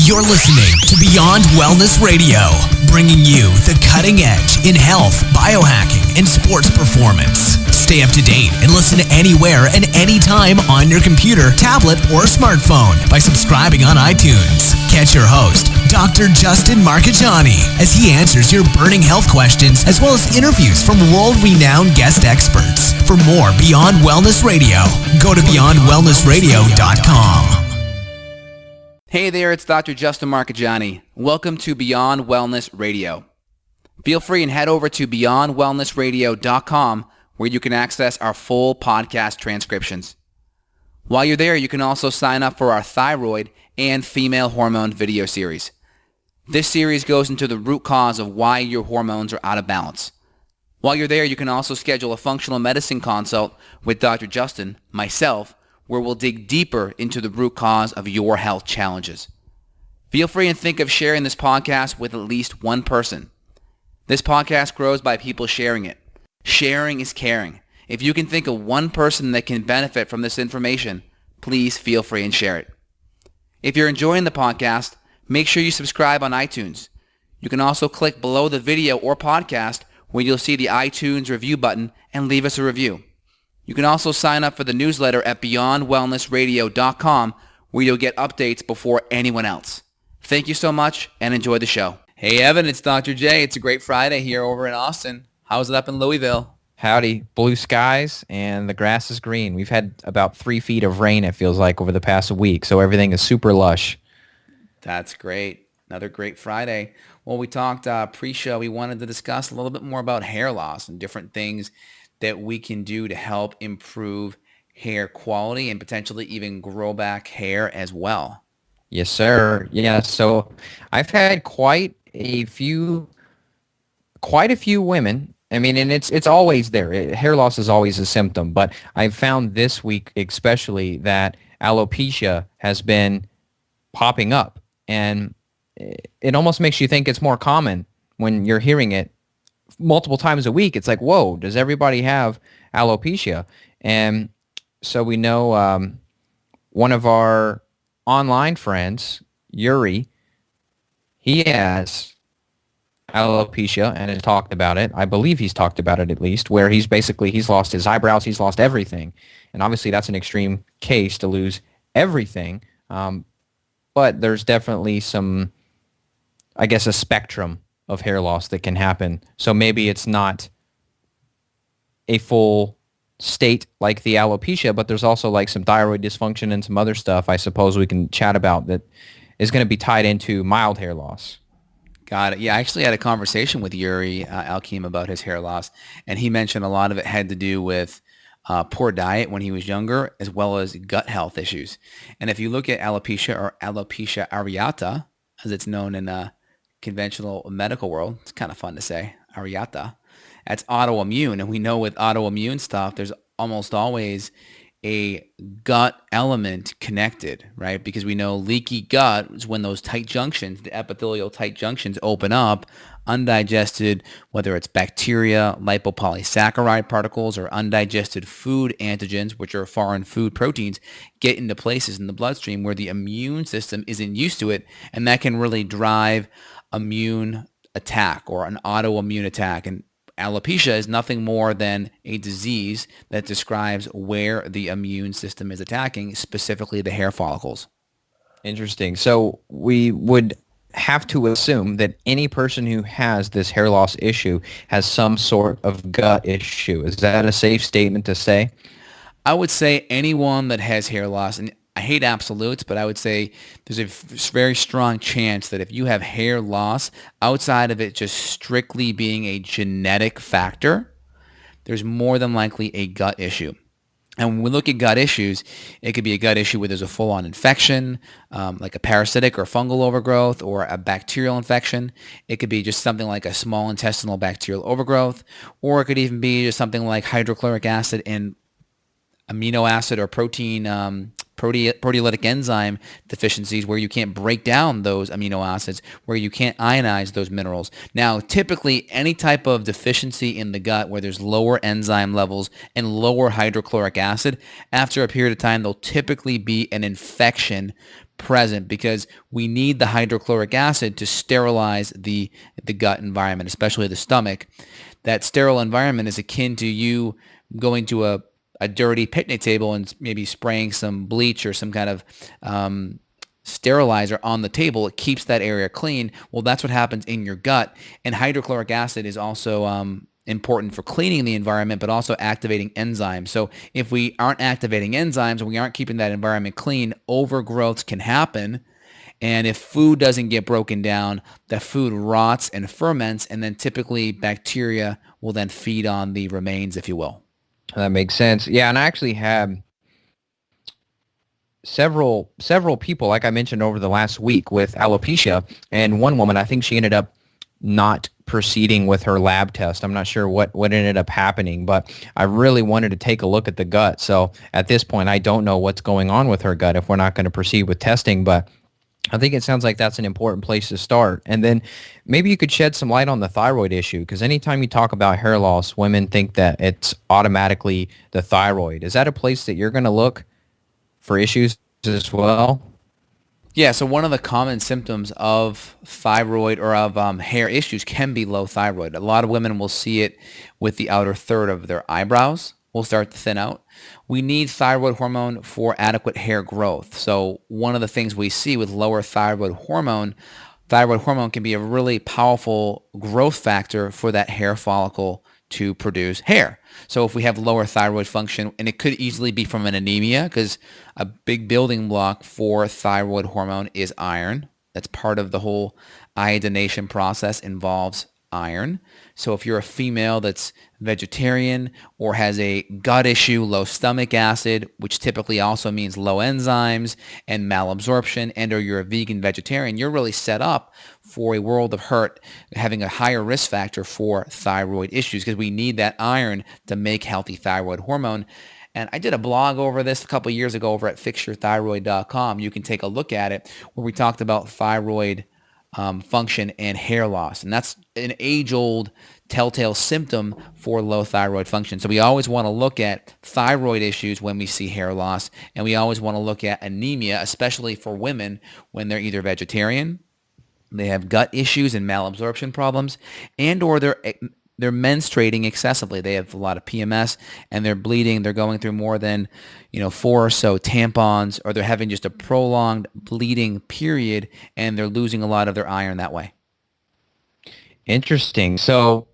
You're listening to Beyond Wellness Radio, bringing you the cutting edge in health, biohacking, and sports performance. Stay up to date and listen anywhere and anytime on your computer, tablet, or smartphone by subscribing on iTunes. Catch your host, Dr. Justin Marchegiani, as he answers your burning health questions as well as interviews from world-renowned guest experts. For more Beyond Wellness Radio, go to beyondwellnessradio.com. Hey there, it's Dr. Justin Marchegiani. Welcome to Beyond Wellness Radio. Feel free and head over to beyondwellnessradio.com where you can access our full podcast transcriptions. While you're there, you can also sign up for our thyroid and female hormone video series. This series goes into the root cause of why your hormones are out of balance. While you're there, you can also schedule a functional medicine consult with Dr. Justin, myself, where we'll dig deeper into the root cause of your health challenges. Feel free and think of sharing this podcast with at least one person. This podcast grows by people sharing it. Sharing is caring. If you can think of one person that can benefit from this information, please feel free and share it. If you're enjoying the podcast, make sure you subscribe on iTunes. You can also click below the video or podcast where you'll see the iTunes review button and leave us a review. You can also sign up for the newsletter at beyondwellnessradio.com where you'll get updates before anyone else. Thank you so much and enjoy the show. Hey Evan, it's Dr. J. It's a great Friday here over in Austin. How's it up in Louisville? Howdy. Blue skies and the grass is green. We've had about 3 feet of rain, it feels like, over the past week, so everything is super lush. That's great. Another great Friday. Well, we talked pre-show. We wanted to discuss a little bit more about hair loss and different things that we can do to help improve hair quality and potentially even grow back hair as well. Yes, sir. Yeah, so I've had quite a few women. I mean, and it's always there. Hair loss is always a symptom, but I've found this week especially that alopecia has been popping up, and it almost makes you think it's more common when you're hearing it multiple times a week. It's like, whoa, does everybody have alopecia? And so we know one of our online friends, Yuri, he has alopecia and has talked about it. I believe he's talked about it at least, where he's lost his eyebrows, he's lost everything. And obviously that's an extreme case to lose everything. But there's definitely some, I guess, a spectrum of hair loss that can happen. So maybe it's not a full state like the alopecia, but there's also like some thyroid dysfunction and some other stuff I suppose we can chat about that is going to be tied into mild hair loss. Got it. Yeah, I actually had a conversation with Yuri Alkim about his hair loss, and he mentioned a lot of it had to do with poor diet when he was younger, as well as gut health issues. And if you look at alopecia or alopecia areata, as it's known in conventional medical world, it's kind of fun to say, areata. That's autoimmune, and we know with autoimmune stuff, there's almost always a gut element connected, right? Because we know leaky gut is when those tight junctions, the epithelial tight junctions open up, undigested, whether it's bacteria, lipopolysaccharide particles, or undigested food antigens, which are foreign food proteins, get into places in the bloodstream where the immune system isn't used to it, and that can really drive immune attack or an autoimmune attack. And alopecia is nothing more than a disease that describes where the immune system is attacking, specifically the hair follicles. Interesting. So we would have to assume that any person who has this hair loss issue has some sort of gut issue. Is that a safe statement to say? I would say anyone that has hair loss, and I hate absolutes, but I would say there's a very strong chance that if you have hair loss, outside of it just strictly being a genetic factor, there's more than likely a gut issue. And when we look at gut issues, it could be a gut issue where there's a full-on infection, like a parasitic or fungal overgrowth, or a bacterial infection. It could be just something like a small intestinal bacterial overgrowth, or it could even be just something like hydrochloric acid and amino acid or proteolytic enzyme deficiencies where you can't break down those amino acids, where you can't ionize those minerals. Now, typically, any type of deficiency in the gut where there's lower enzyme levels and lower hydrochloric acid, after a period of time, there'll typically be an infection present because we need the hydrochloric acid to sterilize the gut environment, especially the stomach. That sterile environment is akin to you going to a dirty picnic table and maybe spraying some bleach or some kind of sterilizer on the table. It keeps that area clean. Well, that's what happens in your gut. And hydrochloric acid is also important for cleaning the environment, but also activating enzymes. So if we aren't activating enzymes and we aren't keeping that environment clean, overgrowths can happen. And if food doesn't get broken down, that food rots and ferments, and then typically bacteria will then feed on the remains, if you will. That makes sense. Yeah, and I actually have several people, like I mentioned, over the last week with alopecia, and one woman, I think she ended up not proceeding with her lab test. I'm not sure what ended up happening, but I really wanted to take a look at the gut. So at this point, I don't know what's going on with her gut if we're not going to proceed with testing, but I think it sounds like that's an important place to start. And then maybe you could shed some light on the thyroid issue, because anytime you talk about hair loss, women think that it's automatically the thyroid. Is that a place that you're going to look for issues as well? Yeah, so one of the common symptoms of thyroid or of hair issues can be low thyroid. A lot of women will see it with the outer third of their eyebrows will start to thin out. We need thyroid hormone for adequate hair growth. So one of the things we see with lower thyroid hormone can be a really powerful growth factor for that hair follicle to produce hair. So if we have lower thyroid function, and it could easily be from an anemia, because a big building block for thyroid hormone is iron. That's part of the whole iodination process, involves iron. So if you're a female that's vegetarian or has a gut issue, low stomach acid, which typically also means low enzymes and malabsorption, and or you're a vegan vegetarian, you're really set up for a world of hurt, having a higher risk factor for thyroid issues, because we need that iron to make healthy thyroid hormone. And I did a blog over this a couple of years ago over at fixyourthyroid.com. You can take a look at it, where we talked about thyroid function and hair loss. And that's an age-old telltale symptom for low thyroid function. So we always want to look at thyroid issues when we see hair loss, and we always want to look at anemia, especially for women when they're either vegetarian, they have gut issues and malabsorption problems, and or they're menstruating excessively. They have a lot of PMS and they're bleeding. They're going through more than 4 or so tampons, or they're having just a prolonged bleeding period, and they're losing a lot of their iron that way. Interesting. So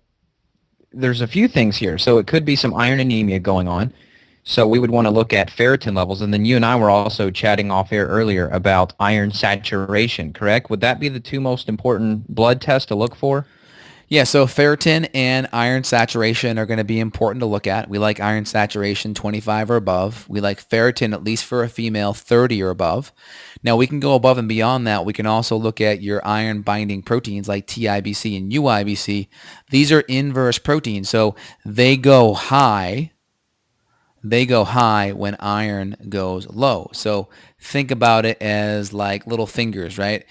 there's a few things here. So it could be some iron anemia going on. So we would want to look at ferritin levels. And then you and I were also chatting off air earlier about iron saturation, correct? Would that be the two most important blood tests to look for? Yeah, so ferritin and iron saturation are going to be important to look at. We like iron saturation 25 or above. We like ferritin, at least for a female, 30 or above. Now, we can go above and beyond that. We can also look at your iron binding proteins like TIBC and UIBC. These are inverse proteins, so they go high. They go high when iron goes low. So think about it as like little fingers, right?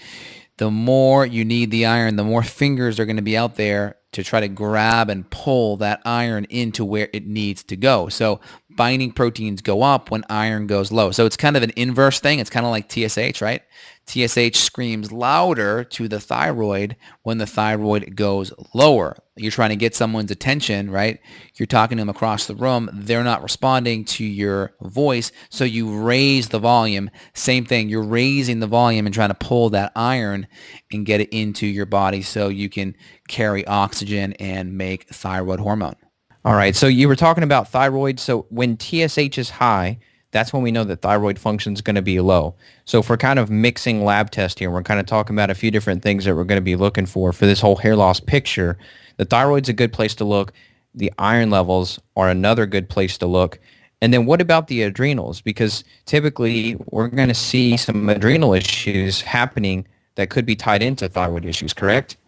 The more you need the iron, the more fingers are going to be out there to try to grab and pull that iron into where it needs to go. So binding proteins go up when iron goes low. So it's kind of an inverse thing. It's kind of like TSH, right? TSH screams louder to the thyroid when the thyroid goes lower. You're trying to get someone's attention, right? You're talking to them across the room. They're not responding to your voice, so you raise the volume. Same thing. You're raising the volume and trying to pull that iron and get it into your body so you can carry oxygen and make thyroid hormone. All right. So you were talking about thyroid. So when TSH is high, that's when we know that thyroid function is going to be low. So if we're kind of mixing lab tests here, we're kind of talking about a few different things that we're going to be looking for this whole hair loss picture. The thyroid's a good place to look. The iron levels are another good place to look. And then what about the adrenals? Because typically we're going to see some adrenal issues happening that could be tied into thyroid issues, correct?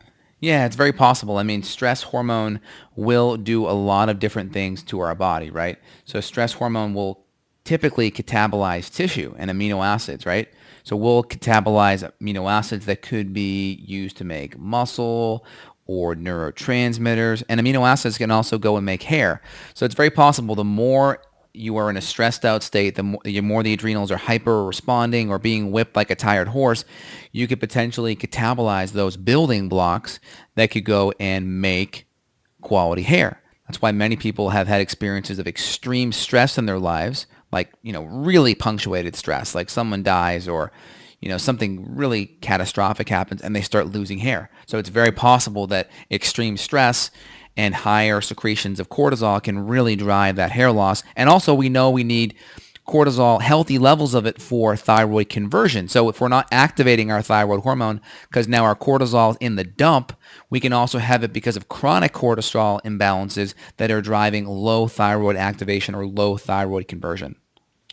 Yeah, it's very possible. I mean, stress hormone will do a lot of different things to our body, right? So stress hormone will typically catabolize tissue and amino acids, right? So we'll catabolize amino acids that could be used to make muscle or neurotransmitters, and amino acids can also go and make hair. So it's very possible the more you are in a stressed out state, the more the adrenals are hyper responding or being whipped like a tired horse, you could potentially catabolize those building blocks that could go and make quality hair. That's why many people have had experiences of extreme stress in their lives, like, really punctuated stress, like someone dies or, something really catastrophic happens and they start losing hair. So it's very possible that extreme stress and higher secretions of cortisol can really drive that hair loss. And also we know we need cortisol, healthy levels of it for thyroid conversion. So if we're not activating our thyroid hormone because now our cortisol is in the dump, we can also have it because of chronic cortisol imbalances that are driving low thyroid activation or low thyroid conversion.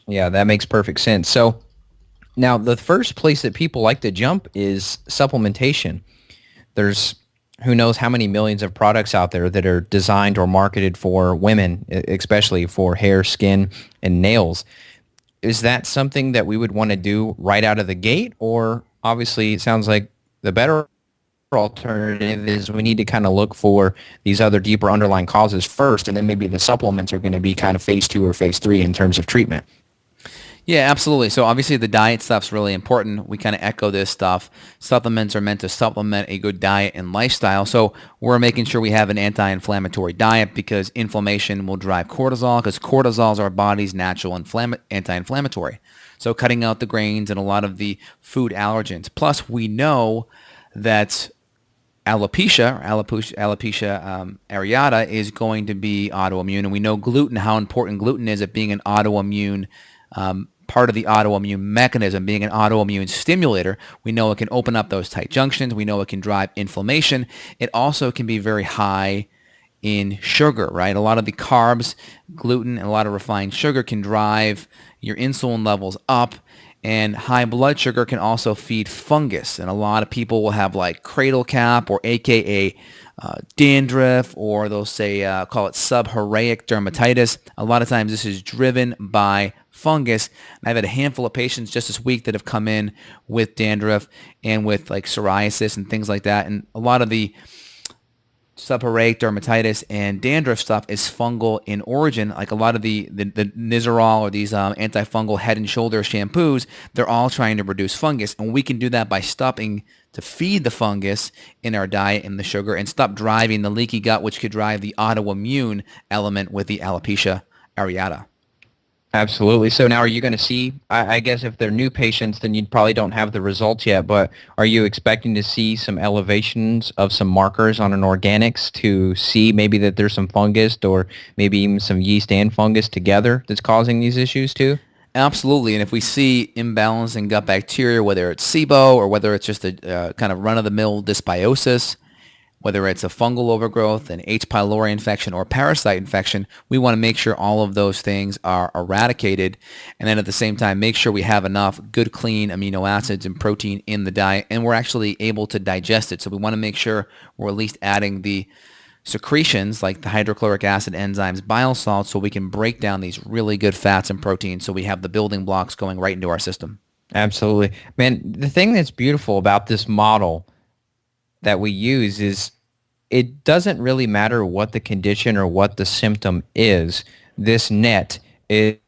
Yeah, that makes perfect sense. So now the first place that people like to jump is supplementation. There's who knows how many millions of products out there that are designed or marketed for women, especially for hair, skin, and nails. Is that something that we would want to do right out of the gate? Or obviously it sounds like the better alternative is we need to kind of look for these other deeper underlying causes first, and then maybe the supplements are going to be kind of phase 2 or phase 3 in terms of treatment. Yeah, absolutely. So obviously the diet stuff's really important. We kind of echo this stuff. Supplements are meant to supplement a good diet and lifestyle. So we're making sure we have an anti-inflammatory diet because inflammation will drive cortisol because cortisol is our body's natural anti-inflammatory. So cutting out the grains and a lot of the food allergens. Plus we know that alopecia areata is going to be autoimmune. And we know gluten, how important gluten is at being an autoimmune part of the autoimmune mechanism, being an autoimmune stimulator. We know it can open up those tight junctions. We know it can drive inflammation. It also can be very high in sugar, right? A lot of the carbs, gluten, and a lot of refined sugar can drive your insulin levels up. And high blood sugar can also feed fungus. And a lot of people will have like cradle cap or AKA dandruff, or they'll say, call it seborrheic dermatitis. A lot of times this is driven by fungus. And I've had a handful of patients just this week that have come in with dandruff and with like psoriasis and things like that. And a lot of the seborrheic dermatitis and dandruff stuff is fungal in origin. Like a lot of the Nizoral or these antifungal head and shoulder shampoos, they're all trying to reduce fungus. And we can do that by stopping to feed the fungus in our diet and the sugar and stop driving the leaky gut, which could drive the autoimmune element with the alopecia areata. Absolutely. So now are you going to see, I guess if they're new patients, then you probably don't have the results yet, but are you expecting to see some elevations of some markers on an organics to see maybe that there's some fungus or maybe even some yeast and fungus together that's causing these issues too? Absolutely. And if we see imbalance in gut bacteria, whether it's SIBO or whether it's just a kind of run-of-the-mill dysbiosis, whether it's a fungal overgrowth, an H. pylori infection, or parasite infection, we want to make sure all of those things are eradicated. And then at the same time, make sure we have enough good, clean amino acids and protein in the diet, and we're actually able to digest it. So we want to make sure we're at least adding the secretions like the hydrochloric acid enzymes, bile salts, so we can break down these really good fats and proteins so we have the building blocks going right into our system. Absolutely. Man, the thing that's beautiful about this model that we use is it doesn't really matter what the condition or what the symptom is. This net is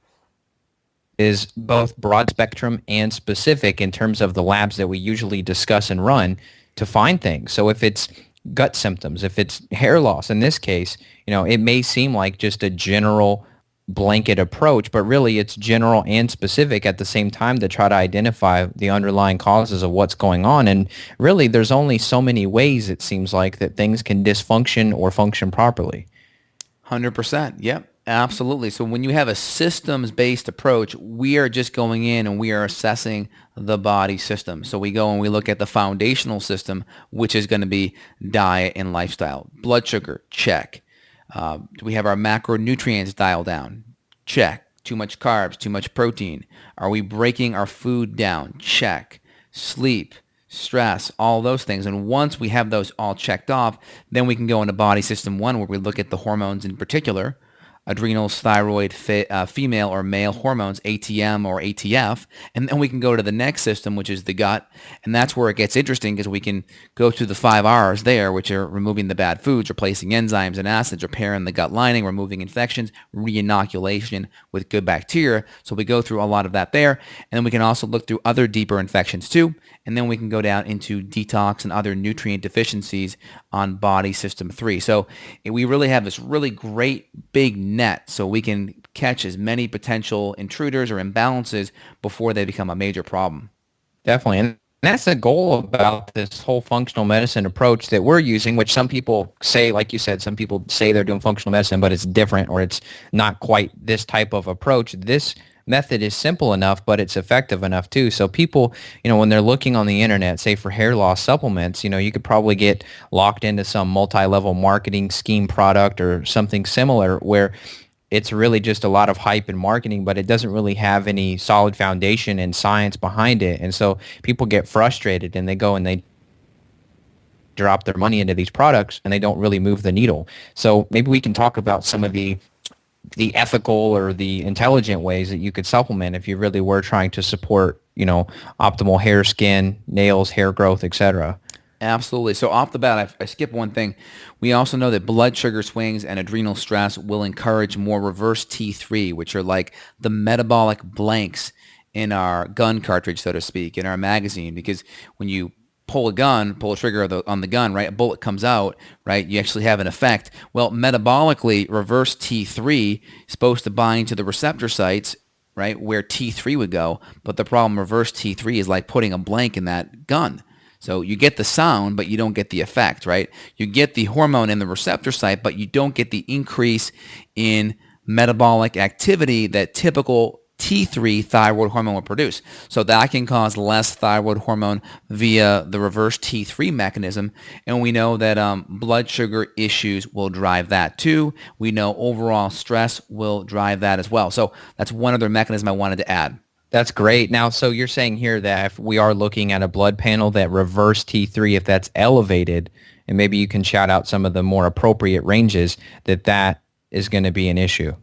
both broad spectrum and specific in terms of the labs that we usually discuss and run to find things. So if it's gut symptoms, if it's hair loss, in this case, it may seem like just a general blanket approach, but really it's general and specific at the same time to try to identify the underlying causes of what's going on. And really there's only so many ways it seems like that things can dysfunction or function properly. 100%. Yep. Absolutely. So when you have a systems-based approach, we are just going in and we are assessing the body system. So we go and we look at the foundational system, which is going to be diet and lifestyle. Blood sugar, check. Do we have our macronutrients dialed down? Check. Too much carbs, too much protein. Are we breaking our food down? Check. Sleep, stress, all those things. And once we have those all checked off, then we can go into body system 1 where we look at the hormones in particular. adrenals, thyroid, female or male hormones, ATM or ATF, and then we can go to the next system, which is the gut, and that's where it gets interesting because we can go through the 5 Rs there, which are removing the bad foods, replacing enzymes and acids, repairing the gut lining, removing infections, re-inoculation with good bacteria. So we go through a lot of that there, and then we can also look through other deeper infections too, and then we can go down into detox and other nutrient deficiencies on body system 3. So we really have this really great big net so we can catch as many potential intruders or imbalances before they become a major problem. Definitely. And that's the goal about this whole functional medicine approach that we're using, which some people say, like you said, some people say they're doing functional medicine, but it's different or it's not quite this type of approach. This method is simple enough, but it's effective enough too. So people, when they're looking on the internet, say for hair loss supplements, you could probably get locked into some multi-level marketing scheme product or something similar where it's really just a lot of hype and marketing, but it doesn't really have any solid foundation and science behind it. And so people get frustrated and they go and they drop their money into these products and they don't really move the needle. So maybe we can talk about some of the ethical or the intelligent ways that you could supplement if you really were trying to support, optimal hair, skin, nails, hair growth, etc. Absolutely. So off the bat, I skip one thing. We also know that blood sugar swings and adrenal stress will encourage more reverse T3, which are like the metabolic blanks in our gun cartridge, so to speak, in our magazine. Because when you pull a trigger on the gun, right, a bullet comes out, right, you actually have an effect. Well, metabolically, reverse T3 is supposed to bind to the receptor sites, right, where T3 would go. But the problem, reverse T3 is like putting a blank in that gun. So you get the sound, but you don't get the effect, right? You get the hormone in the receptor site, but you don't get the increase in metabolic activity that typical T3 thyroid hormone will produce. So that can cause less thyroid hormone via the reverse T3 mechanism. And we know that blood sugar issues will drive that too. We know overall stress will drive that as well. So that's one other mechanism I wanted to add. That's great. Now, so you're saying here that if we are looking at a blood panel, that reverse T3, if that's elevated, and maybe you can shout out some of the more appropriate ranges, that is going to be an issue.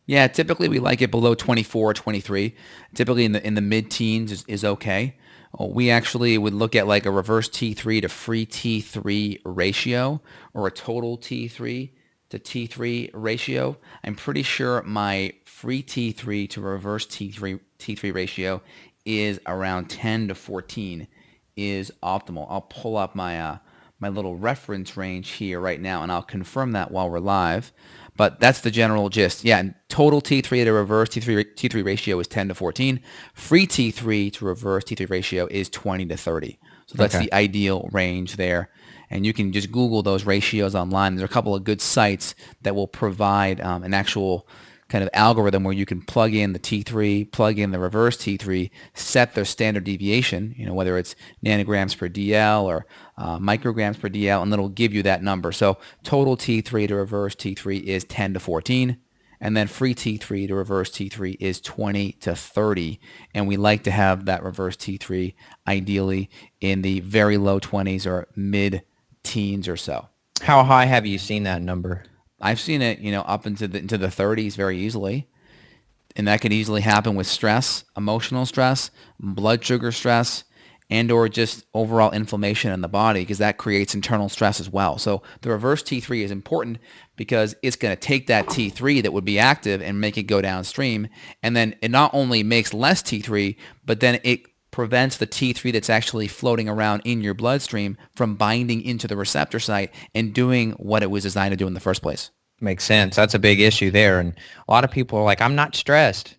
Yeah, typically we like it below 24 or 23. Typically in the mid-teens is okay. We actually would look at like a reverse T3 to free T3 ratio or a total T3 to T3 ratio. I'm pretty sure my free T3 to reverse T3 ratio is around 10 to 14 is optimal. I'll pull up my my little reference range here right now, and I'll confirm that while we're live. But that's the general gist. Yeah, total T3 to reverse T3 ratio is 10 to 14. Free T3 to reverse T3 ratio is 20 to 30. So that's the ideal range there. And you can just Google those ratios online. There's a couple of good sites that will provide an actual kind of algorithm where you can plug in the T3, plug in the reverse T3, set their standard deviation, whether it's nanograms per DL or micrograms per DL, and it'll give you that number. So total T3 to reverse T3 is 10 to 14, and then free T3 to reverse T3 is 20 to 30. And we like to have that reverse T3 ideally in the very low 20s or mid-teens or so. How high have you seen that number? I've seen it, up into the 30s very easily. And that could easily happen with stress, emotional stress, blood sugar stress, and or just overall inflammation in the body, because that creates internal stress as well. So the reverse T3 is important because it's going to take that T3 that would be active and make it go downstream. And then it not only makes less T3, but then it prevents the T3 that's actually floating around in your bloodstream from binding into the receptor site and doing what it was designed to do in the first place. Makes sense. That's a big issue there. And a lot of people are like, I'm not stressed.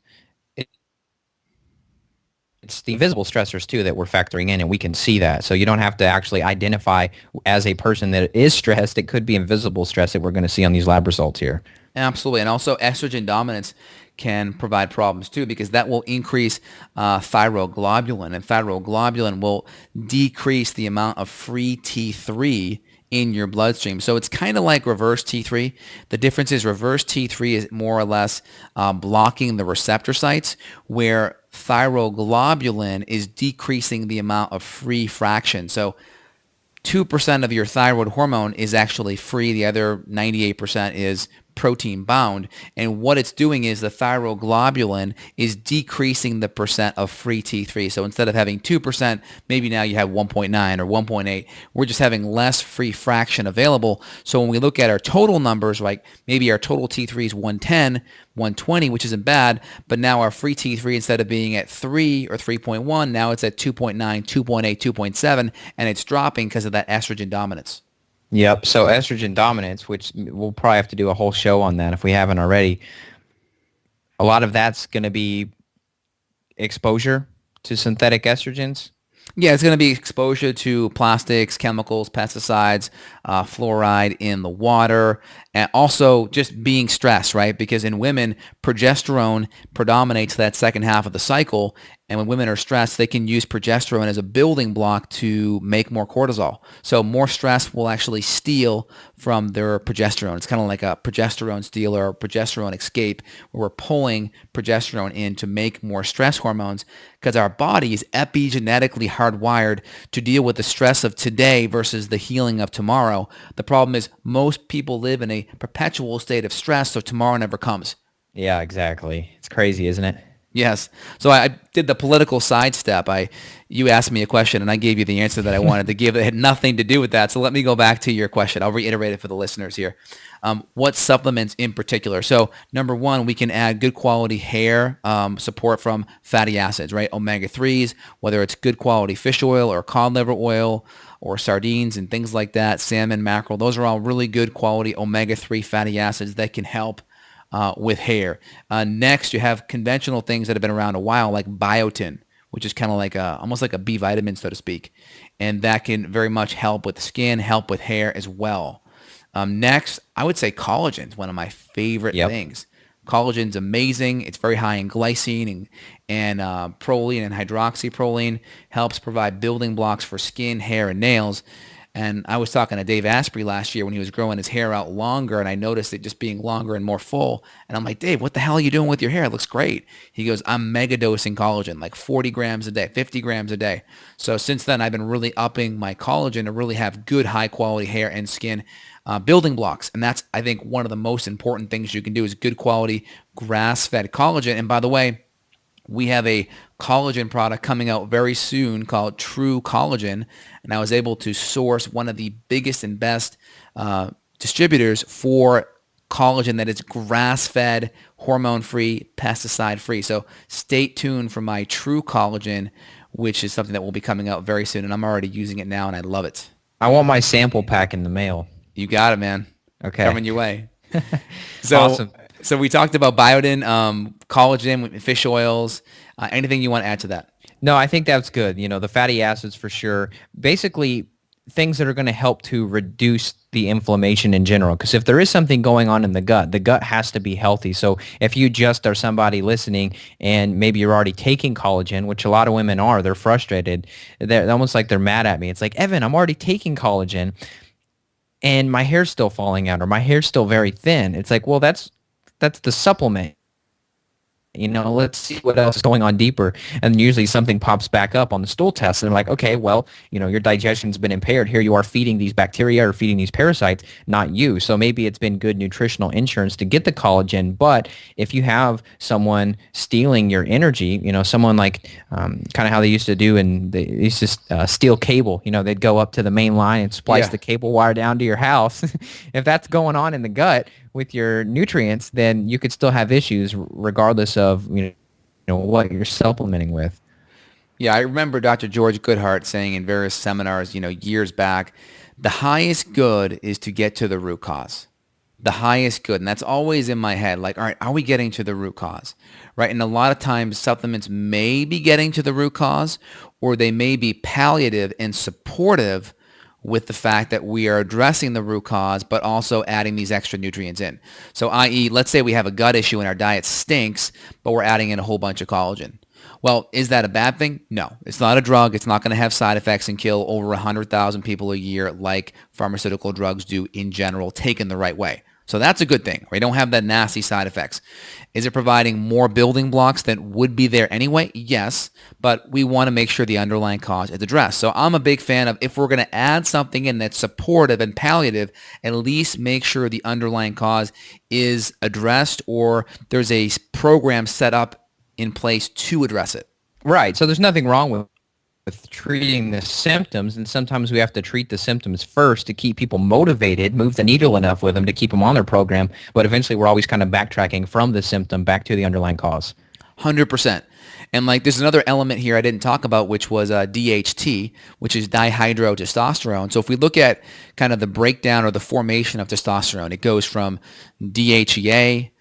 It's the invisible stressors too that we're factoring in, and we can see that. So you don't have to actually identify as a person that is stressed. It could be invisible stress that we're going to see on these lab results here. Absolutely. And also estrogen dominance can provide problems too, because that will increase thyroglobulin, and thyroglobulin will decrease the amount of free T3 in your bloodstream. So it's kind of like reverse T3. The difference is reverse T3 is more or less blocking the receptor sites, where thyroglobulin is decreasing the amount of free fraction. So 2% of your thyroid hormone is actually free. The other 98% is protein bound. And what it's doing is the thyroglobulin is decreasing the percent of free T3. So instead of having 2%, maybe now you have 1.9 or 1.8. We're just having less free fraction available. So when we look at our total numbers, like maybe our total T3 is 110, 120, which isn't bad, but now our free T3, instead of being at 3 or 3.1, now it's at 2.9, 2.8, 2.7, and it's dropping because of that estrogen dominance. Yep. So estrogen dominance, which we'll probably have to do a whole show on that if we haven't already. A lot of that's going to be exposure to synthetic estrogens. Yeah, it's going to be exposure to plastics, chemicals, pesticides, fluoride in the water, and also just being stressed, right? Because in women, progesterone predominates that second half of the cycle. And when women are stressed, they can use progesterone as a building block to make more cortisol. So more stress will actually steal from their progesterone. It's kind of like a progesterone stealer or progesterone escape, where we're pulling progesterone in to make more stress hormones, because our body is epigenetically hardwired to deal with the stress of today versus the healing of tomorrow. The problem is most people live in a perpetual state of stress, so tomorrow never comes. Yeah, exactly. It's crazy, isn't it? Yes. So I did the political sidestep. You asked me a question, and I gave you the answer that I wanted to give. It had nothing to do with that. So let me go back to your question. I'll reiterate it for the listeners here. What supplements in particular? So number one, we can add good quality hair support from fatty acids, right? Omega-3s, whether it's good quality fish oil or cod liver oil or sardines and things like that, salmon, mackerel. Those are all really good quality omega-3 fatty acids that can help with hair. Next, you have conventional things that have been around a while, like biotin, which is kind of like almost like a B vitamin, so to speak. And that can very much help with the skin, help with hair as well. Next, I would say collagen is one of my favorite things. Collagen's amazing. It's very high in glycine and proline and hydroxyproline, helps provide building blocks for skin, hair, and nails. And I was talking to Dave Asprey last year when he was growing his hair out longer, and I noticed it just being longer and more full. And I'm like, Dave, what the hell are you doing with your hair? It looks great. He goes, I'm mega dosing collagen, like 40 grams a day, 50 grams a day. So since then, I've been really upping my collagen to really have good, high quality hair and skin building blocks. And that's, I think, one of the most important things you can do is good quality grass-fed collagen. And by the way, we have a collagen product coming out very soon called True Collagen, and I was able to source one of the biggest and best distributors for collagen that is grass-fed, hormone-free, pesticide-free. So stay tuned for my True Collagen, which is something that will be coming out very soon, and I'm already using it now, and I love it. I want my sample pack in the mail. You got it, man. Okay. Coming your way. So, awesome. So we talked about biotin, collagen, fish oils. Anything you want to add to that? No, I think that's good. You know, the fatty acids for sure. Basically, things that are going to help to reduce the inflammation in general. Because if there is something going on in the gut has to be healthy. So if you just are somebody listening and maybe you're already taking collagen, which a lot of women are, they're frustrated. They're almost like they're mad at me. It's like, Evan, I'm already taking collagen and my hair's still falling out or my hair's still very thin. It's like, well, that's the supplement. You know, let's see what else is going on deeper. And usually something pops back up on the stool test. And they're like, okay, well, you know, your digestion's been impaired. Here you are feeding these bacteria or feeding these parasites, not you. So maybe it's been good nutritional insurance to get the collagen. But if you have someone stealing your energy, you know, someone like kind of how they used to do, and they used to steal cable. You know, they'd go up to the main line and splice the cable wire down to your house. If that's going on in the gut with your nutrients, then you could still have issues regardless of you know what you're supplementing with. Yeah, I remember Dr. George Goodhart saying in various seminars, you know, years back, the highest good is to get to the root cause. The highest good, and that's always in my head. Like, all right, are we getting to the root cause, right? And a lot of times, supplements may be getting to the root cause, or they may be palliative and supportive with the fact that we are addressing the root cause, but also adding these extra nutrients in. So i.e., let's say we have a gut issue and our diet stinks, but we're adding in a whole bunch of collagen. Well, is that a bad thing? No. It's not a drug. It's not going to have side effects and kill over 100,000 people a year like pharmaceutical drugs do in general, taken the right way. So that's a good thing. We don't have that nasty side effects. Is it providing more building blocks that would be there anyway? Yes, but we want to make sure the underlying cause is addressed. So I'm a big fan of, if we're going to add something in that's supportive and palliative, at least make sure the underlying cause is addressed, or there's a program set up in place to address it. Right. So there's nothing wrong with treating the symptoms, and sometimes we have to treat the symptoms first to keep people motivated, move the needle enough with them to keep them on their program, but eventually we're always kind of backtracking from the symptom back to the underlying cause. 100%. And like, there's another element here I didn't talk about, which was DHT, which is dihydrotestosterone. So if we look at kind of the breakdown or the formation of testosterone, it goes from DHEA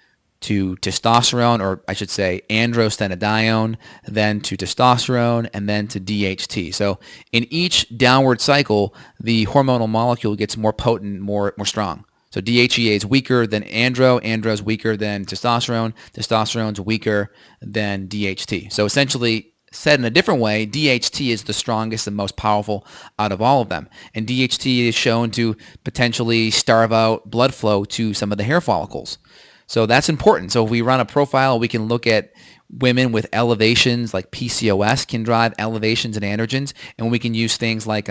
to testosterone, or I should say androstenedione, then to testosterone, and then to DHT. So in each downward cycle, the hormonal molecule gets more potent, more strong. So DHEA is weaker than andro's weaker than testosterone's weaker than DHT. So essentially, said in a different way, DHT is the strongest and most powerful out of all of them. And DHT is shown to potentially starve out blood flow to some of the hair follicles. So that's important. So if we run a profile, we can look at women with elevations, like PCOS can drive elevations in androgens, and we can use things like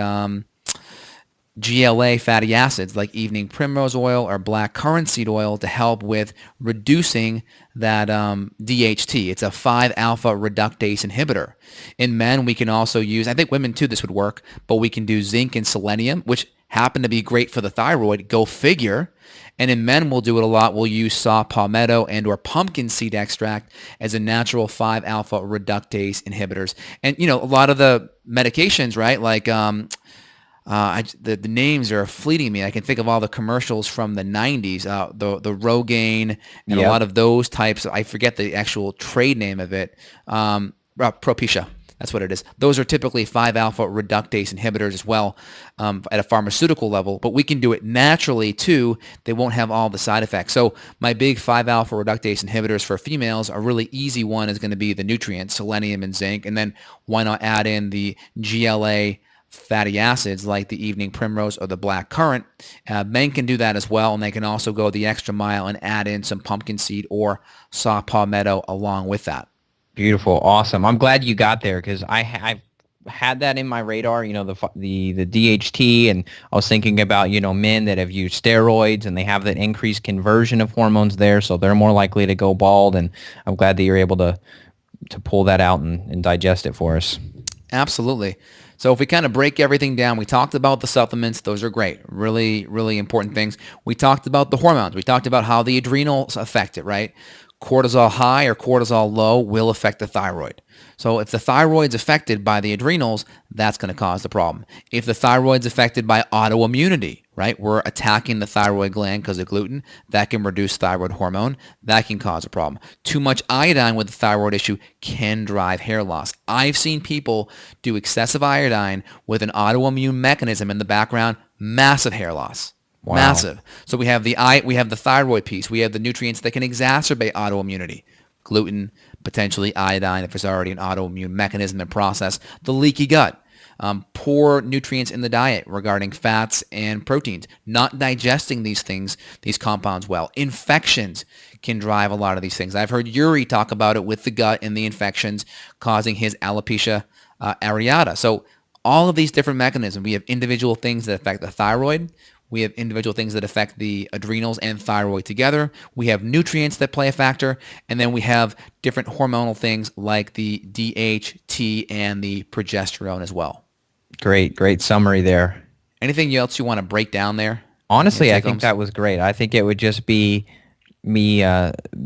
GLA fatty acids like evening primrose oil or black currant seed oil to help with reducing that DHT. It's a 5-alpha reductase inhibitor. In men, we can also use, I think women too, this would work, but we can do zinc and selenium, which happen to be great for the thyroid. Go figure. And in men, we'll do it a lot. We'll use saw palmetto and or pumpkin seed extract as a natural 5-alpha reductase inhibitors. And, you know, a lot of the medications, right, like the names are fleeting me. I can think of all the commercials from the 90s, the Rogaine and a lot of those types. I forget the actual trade name of it. Propecia. That's what it is. Those are typically 5-alpha reductase inhibitors as well at a pharmaceutical level, but we can do it naturally too. They won't have all the side effects. So my big 5-alpha reductase inhibitors for females, a really easy one is going to be the nutrients, selenium and zinc, and then why not add in the GLA fatty acids like the evening primrose or the black currant. Men can do that as well, and they can also go the extra mile and add in some pumpkin seed or saw palmetto along with that. Beautiful. Awesome. I'm glad you got there, because I've had that in my radar, you know, the DHT, and I was thinking about, you know, men that have used steroids and they have that increased conversion of hormones there, so they're more likely to go bald, and I'm glad that you're able to pull that out and digest it for us. Absolutely. So if we kind of break everything down, we talked about the supplements. Those are great. Really, really important things. We talked about the hormones. We talked about how the adrenals affect it, right? Cortisol high or cortisol low will affect the thyroid. So if the thyroid's affected by the adrenals, that's going to cause the problem. If the thyroid's affected by autoimmunity, right, we're attacking the thyroid gland because of gluten, that can reduce thyroid hormone. That can cause a problem. Too much iodine with the thyroid issue can drive hair loss. I've seen people do excessive iodine with an autoimmune mechanism in the background, massive hair loss. Wow. Massive. So we have the thyroid piece. We have the nutrients that can exacerbate autoimmunity. Gluten, potentially iodine if there's already an autoimmune mechanism and process. The leaky gut. Poor nutrients in the diet regarding fats and proteins. Not digesting these things, these compounds well. Infections can drive a lot of these things. I've heard Yuri talk about it with the gut and the infections causing his alopecia areata. So all of these different mechanisms. We have individual things that affect the thyroid. We have individual things that affect the adrenals and thyroid together. We have nutrients that play a factor. And then we have different hormonal things like the DHT and the progesterone as well. Great summary there. Anything else you want to break down there? Honestly, I think that was great. I think it would just be me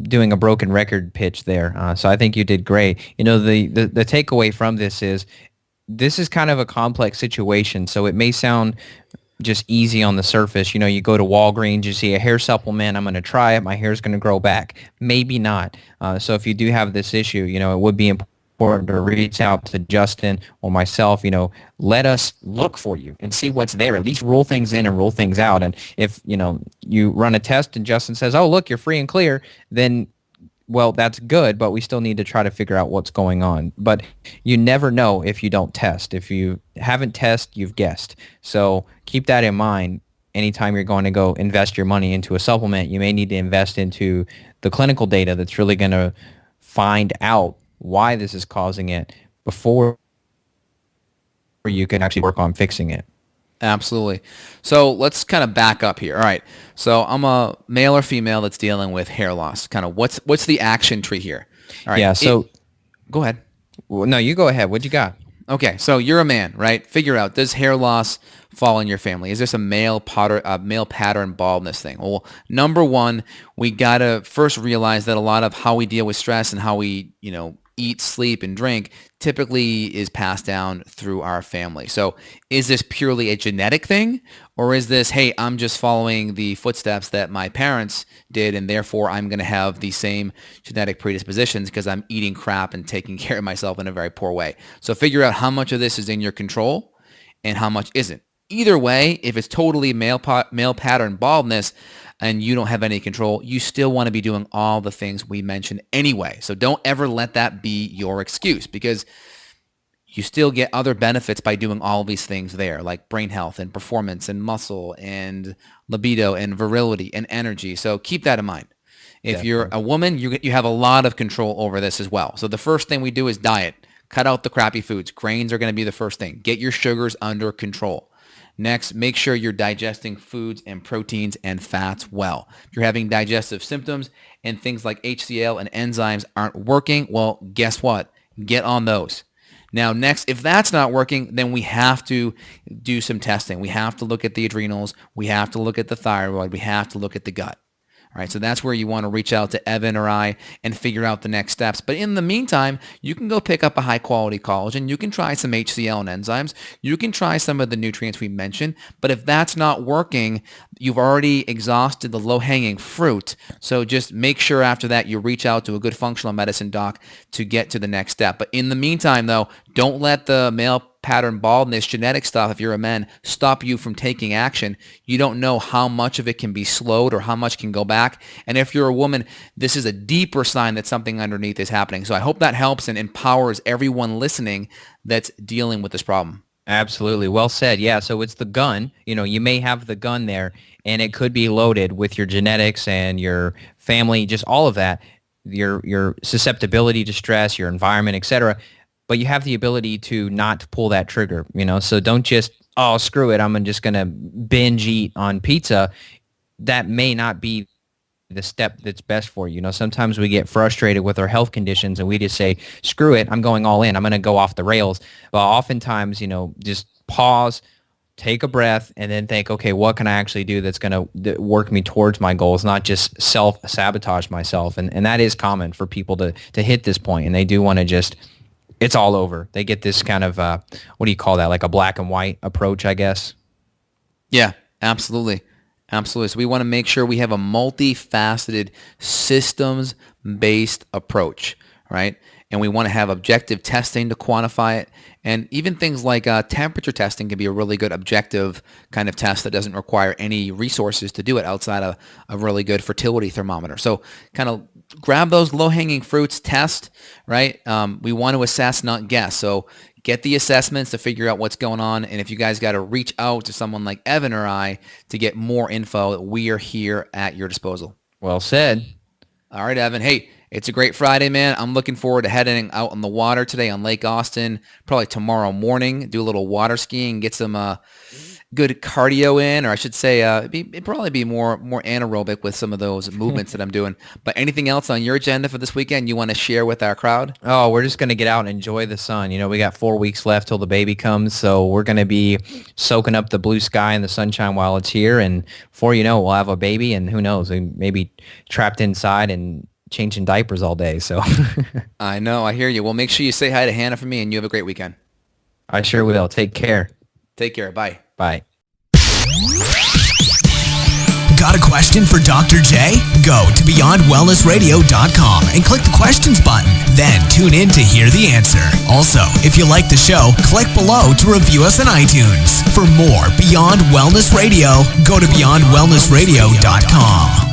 doing a broken record pitch there. So I think you did great. You know, the takeaway from this is kind of a complex situation. So it may sound just easy on the surface. You know, you go to Walgreens, you see a hair supplement, I'm going to try it, my hair's going to grow back. Maybe not. So if you do have this issue, you know, it would be important to reach out to Justin or myself. You know, let us look for you and see what's there. At least rule things in and rule things out. And if, you know, you run a test and Justin says, oh, look, you're free and clear, then well, that's good, but we still need to try to figure out what's going on. But you never know if you don't test. If you haven't tested, you've guessed. So keep that in mind. anytime you're going to go invest your money into a supplement, you may need to invest into the clinical data that's really going to find out why this is causing it before you can actually work on fixing it. Absolutely. So let's kind of back up here. All right. So I'm a male or female that's dealing with hair loss. Kind of what's the action tree here? All right. Yeah. So go ahead. Well, no, you go ahead. What you got? Okay. So you're a man, right? Figure out, does hair loss fall in your family? Is this a male pattern baldness thing? Well, number one, we got to first realize that a lot of how we deal with stress and how we, eat, sleep, and drink typically is passed down through our family. So is this purely a genetic thing, or is this, hey, I'm just following the footsteps that my parents did, and therefore I'm going to have the same genetic predispositions because I'm eating crap and taking care of myself in a very poor way? So figure out how much of this is in your control and how much isn't. Either way, if it's totally male pattern baldness and you don't have any control, you still want to be doing all the things we mentioned anyway. So don't ever let that be your excuse, because you still get other benefits by doing all these things there, like brain health and performance and muscle and libido and virility and energy. So keep that in mind. If you're a woman, you have a lot of control over this as well. So the first thing we do is diet. Cut out the crappy foods. Grains are going to be the first thing. Get your sugars under control. Next, make sure you're digesting foods and proteins and fats well. If you're having digestive symptoms and things like HCl and enzymes aren't working, well, guess what? Get on those. Now, next, if that's not working, then we have to do some testing. We have to look at the adrenals. We have to look at the thyroid. We have to look at the gut. All right, so that's where you want to reach out to Evan or I and figure out the next steps. But in the meantime, you can go pick up a high-quality collagen. You can try some HCl and enzymes. You can try some of the nutrients we mentioned. But if that's not working, you've already exhausted the low-hanging fruit. So just make sure after that you reach out to a good functional medicine doc to get to the next step. But in the meantime, though, don't let the male pattern baldness, genetic stuff, if you're a man, stop you from taking action. You don't know how much of it can be slowed or how much can go back. And if you're a woman, this is a deeper sign that something underneath is happening. So I hope that helps and empowers everyone listening that's dealing with this problem. Absolutely. Well said. Yeah. So it's the gun. You may have the gun there, and it could be loaded with your genetics and your family, just all of that, your susceptibility to stress, your environment, etc. But you have the ability to not pull that trigger, so don't just, oh, screw it, I'm just going to binge eat on pizza. That may not be the step that's best for you. Sometimes we get frustrated with our health conditions and we just say, screw it, I'm going all in, I'm going to go off the rails. But oftentimes, just pause, take a breath, and then think, okay, what can I actually do that's going to work me towards my goals, not just self-sabotage myself. And that is common for people to hit this point, and they do want to just, it's all over. They get this kind of, what do you call that? Like a black and white approach, I guess. Yeah, absolutely. Absolutely. So we want to make sure we have a multifaceted systems-based approach, right? And we want to have objective testing to quantify it. And even things like temperature testing can be a really good objective kind of test that doesn't require any resources to do it outside of a really good fertility thermometer. So kind of grab those low-hanging fruits, test, right? We want to assess, not guess. So get the assessments to figure out what's going on. And if you guys got to reach out to someone like Evan or I to get more info, we are here at your disposal. Well said. All right, Evan. Hey, it's a great Friday, man. I'm looking forward to heading out on the water today on Lake Austin, probably tomorrow morning, do a little water skiing, get some good cardio in, or I should say it'd probably be more anaerobic with some of those movements that I'm doing. But anything else on your agenda for this weekend you want to share with our crowd? Oh, we're just going to get out and enjoy the sun. We got 4 weeks left till the baby comes, so we're going to be soaking up the blue sky and the sunshine while it's here. And before you know it, we'll have a baby, and who knows, we may be trapped inside and changing diapers all day. So I know, I hear you. Well, make sure you say hi to Hannah for me, and you have a great weekend. I sure will. Take care. Take care. Bye. Bye. Got a question for Dr. J? Go to BeyondWellnessRadio.com and click the questions button. Then tune in to hear the answer. Also, if you like the show, click below to review us on iTunes. For more Beyond Wellness Radio, go to BeyondWellnessRadio.com.